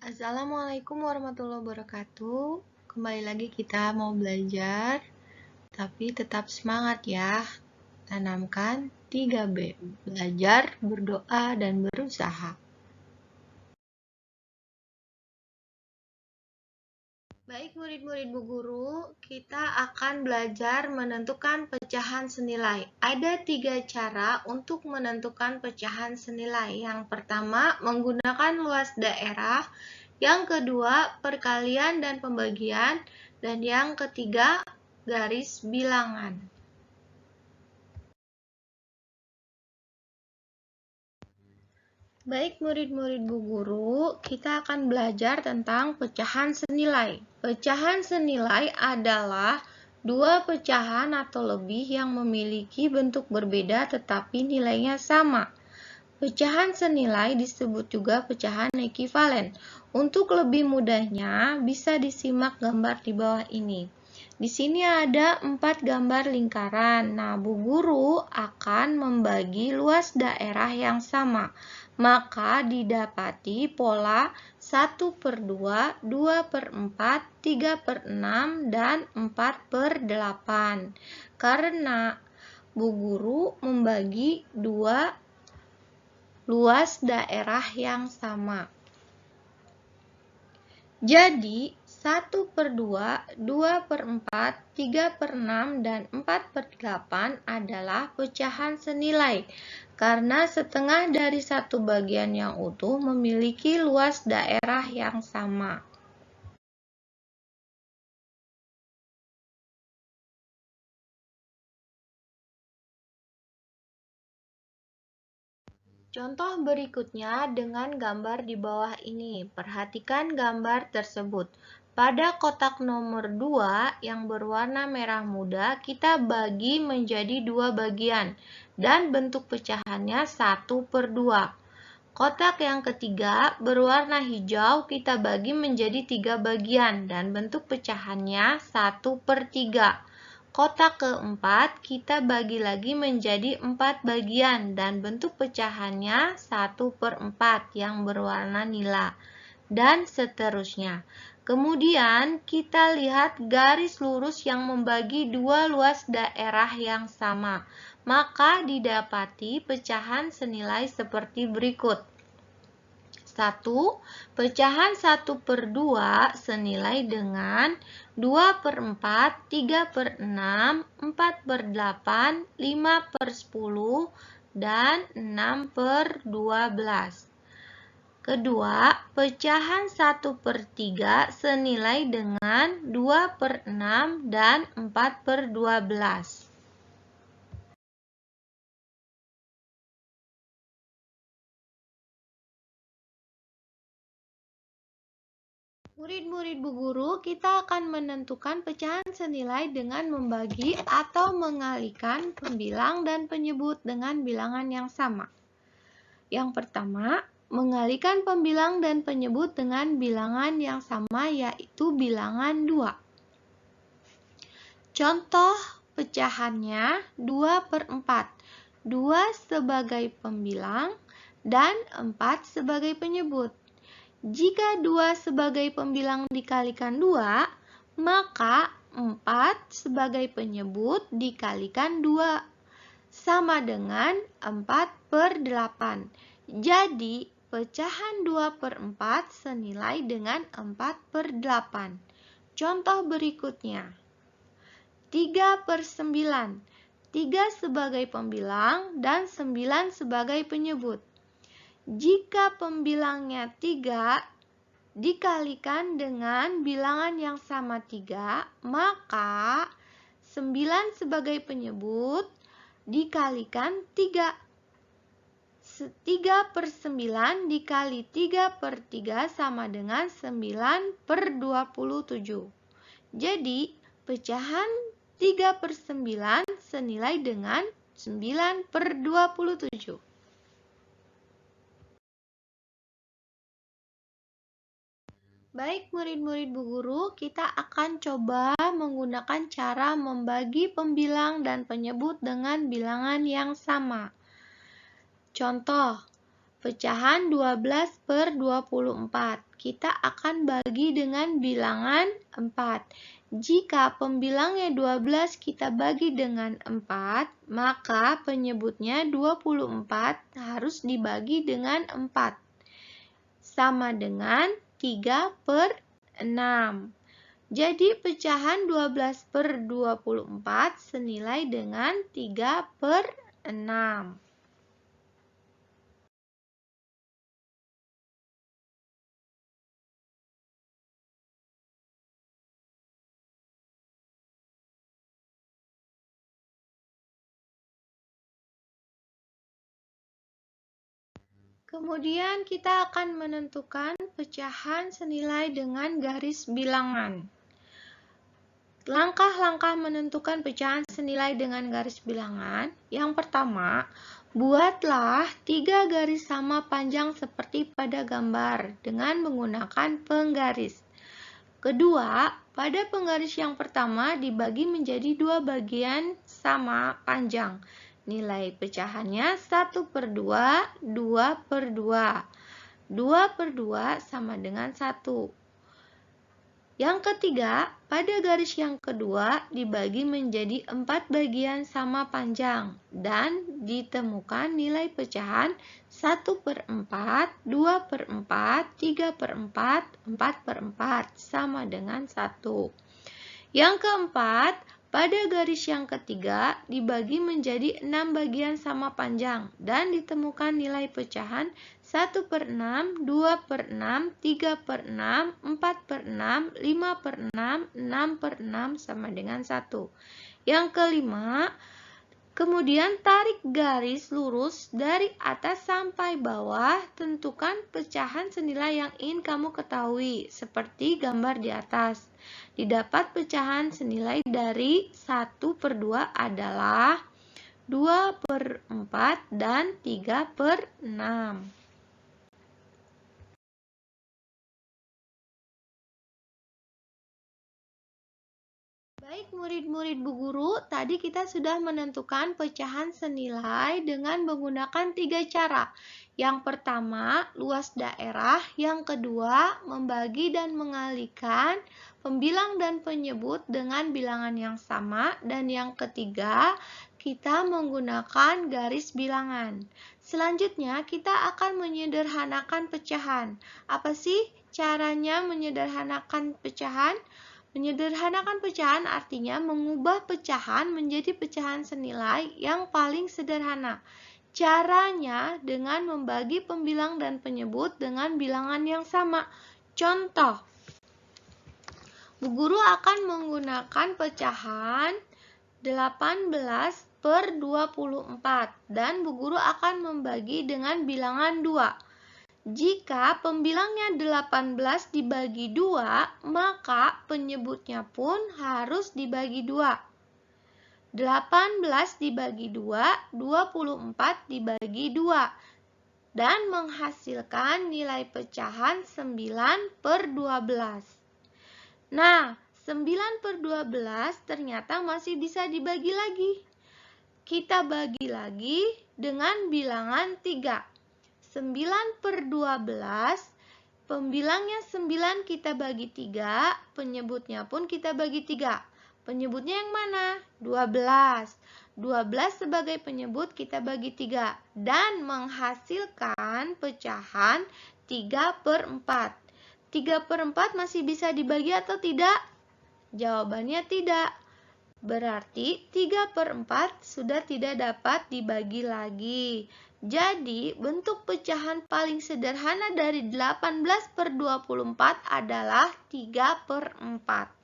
Assalamualaikum warahmatullahi wabarakatuh. Kembali lagi kita mau belajar, tapi tetap semangat ya. Tanamkan 3B, belajar, berdoa, dan berusaha. Baik murid-murid Bu Guru, kita akan belajar menentukan pecahan senilai. Ada 3 cara untuk menentukan pecahan senilai. Yang pertama, menggunakan luas daerah. Yang kedua, perkalian dan pembagian. Dan yang ketiga, garis bilangan. Baik murid-murid Bu Guru, kita akan belajar tentang pecahan senilai. Pecahan senilai adalah dua pecahan atau lebih yang memiliki bentuk berbeda tetapi nilainya sama. Pecahan senilai disebut juga pecahan ekuivalen. Untuk lebih mudahnya, bisa disimak gambar di bawah ini. Di sini ada 4 gambar lingkaran. Nah, Bu Guru akan membagi luas daerah yang sama. Maka didapati pola 1/2, 2/4, 3/6, dan 4/8. Karena Bu Guru membagi dua luas daerah yang sama. Jadi, 1/2, 2/4, 3/6, dan 4/8 adalah pecahan senilai, karena setengah dari satu bagian yang utuh memiliki luas daerah yang sama. Contoh berikutnya dengan gambar di bawah ini. Perhatikan gambar tersebut. Pada kotak nomor 2 yang berwarna merah muda, kita bagi menjadi 2 bagian dan bentuk pecahannya 1/2. Kotak yang ketiga berwarna hijau, kita bagi menjadi 3 bagian dan bentuk pecahannya 1/3. Kotak keempat kita bagi lagi menjadi 4 bagian dan bentuk pecahannya 1/4 yang berwarna nila, dan seterusnya. Kemudian kita lihat garis lurus yang membagi dua luas daerah yang sama. Maka didapati pecahan senilai seperti berikut. 1. Pecahan 1/2 senilai dengan 2/4, 3/6, 4/8, 5/10, dan 6/12. Kedua, pecahan 1/3 senilai dengan 2/6 dan 4/12. Murid-murid Bu Guru, kita akan menentukan pecahan senilai dengan membagi atau mengalihkan pembilang dan penyebut dengan bilangan yang sama. Yang pertama, mengalihkan pembilang dan penyebut dengan bilangan yang sama, yaitu bilangan 2. Contoh pecahannya 2/4. 2 sebagai pembilang dan 4 sebagai penyebut. Jika 2 sebagai pembilang dikalikan 2, maka 4 sebagai penyebut dikalikan 2 sama dengan 4/8. Jadi, pecahan 2/4 senilai dengan 4/8. Contoh berikutnya. 3/9. 3 sebagai pembilang dan 9 sebagai penyebut. Jika pembilangnya 3 dikalikan dengan bilangan yang sama 3, maka 9 sebagai penyebut dikalikan 3. 3/9 dikali 3/3 sama dengan 9/27. Jadi, pecahan 3/9 senilai dengan 9/27. Baik murid-murid Bu Guru, kita akan coba menggunakan cara membagi pembilang dan penyebut dengan bilangan yang sama. Contoh, Pecahan 12 per 24. Kita akan bagi dengan bilangan 4. Jika pembilangnya 12 kita bagi dengan 4, maka penyebutnya 24 harus dibagi dengan 4. Sama dengan 3 per 6. Jadi pecahan 12 per 24 senilai dengan 3 per 6. Kemudian kita akan menentukan pecahan senilai dengan garis bilangan. Langkah-langkah menentukan pecahan senilai dengan garis bilangan. Yang pertama, buatlah 3 garis sama panjang seperti pada gambar dengan menggunakan penggaris. Kedua, pada penggaris yang pertama dibagi menjadi 2 bagian sama panjang. Nilai pecahannya 1 per 2, 2 per 2. 2 per 2 sama dengan 1. Yang ketiga, pada garis yang kedua dibagi menjadi 4 bagian sama panjang dan ditemukan nilai pecahan 1 per 4, 2 per 4, 3 per 4, 4 per 4 sama dengan 1. Yang keempat, pada garis yang ketiga dibagi menjadi 6 bagian sama panjang dan ditemukan nilai pecahan 1 per 6, 2 per 6, 3 per 6, 4 per 6, 5 per 6, 6 per 6 sama dengan 1. Yang kelima, kemudian tarik garis lurus dari atas sampai bawah, tentukan pecahan senilai yang ingin kamu ketahui, seperti gambar di atas. Didapat pecahan senilai dari 1 per 2 adalah 2 per 4 dan 3 per 6. Baik murid-murid Bu Guru, tadi kita sudah menentukan pecahan senilai dengan menggunakan 3 cara. Yang pertama, luas daerah. Yang kedua, membagi dan mengalihkan pembilang dan penyebut dengan bilangan yang sama. Dan yang ketiga, kita menggunakan garis bilangan. Selanjutnya, kita akan menyederhanakan pecahan. Apa sih caranya menyederhanakan pecahan? Menyederhanakan pecahan artinya mengubah pecahan menjadi pecahan senilai yang paling sederhana. Caranya dengan membagi pembilang dan penyebut dengan bilangan yang sama. Contoh, Bu Guru akan menggunakan pecahan 18 per 24 dan Bu Guru akan membagi dengan bilangan 2. Jika pembilangnya 18 dibagi 2, maka penyebutnya pun harus dibagi 2. 18 dibagi 2, 24 dibagi 2. Dan menghasilkan nilai pecahan 9 per 12. Nah, 9 per 12 ternyata masih bisa dibagi lagi. Kita bagi lagi dengan bilangan 3. 9 per 12, pembilangnya 9 kita bagi 3, penyebutnya pun kita bagi 3. Penyebutnya yang mana? 12. 12 sebagai penyebut kita bagi 3 dan menghasilkan pecahan 3 per 4. 3 per 4 masih bisa dibagi atau tidak? Jawabannya tidak. Berarti 3 per 4 sudah tidak dapat dibagi lagi. Jadi, bentuk pecahan paling sederhana dari 18 per 24 adalah 3 per 4.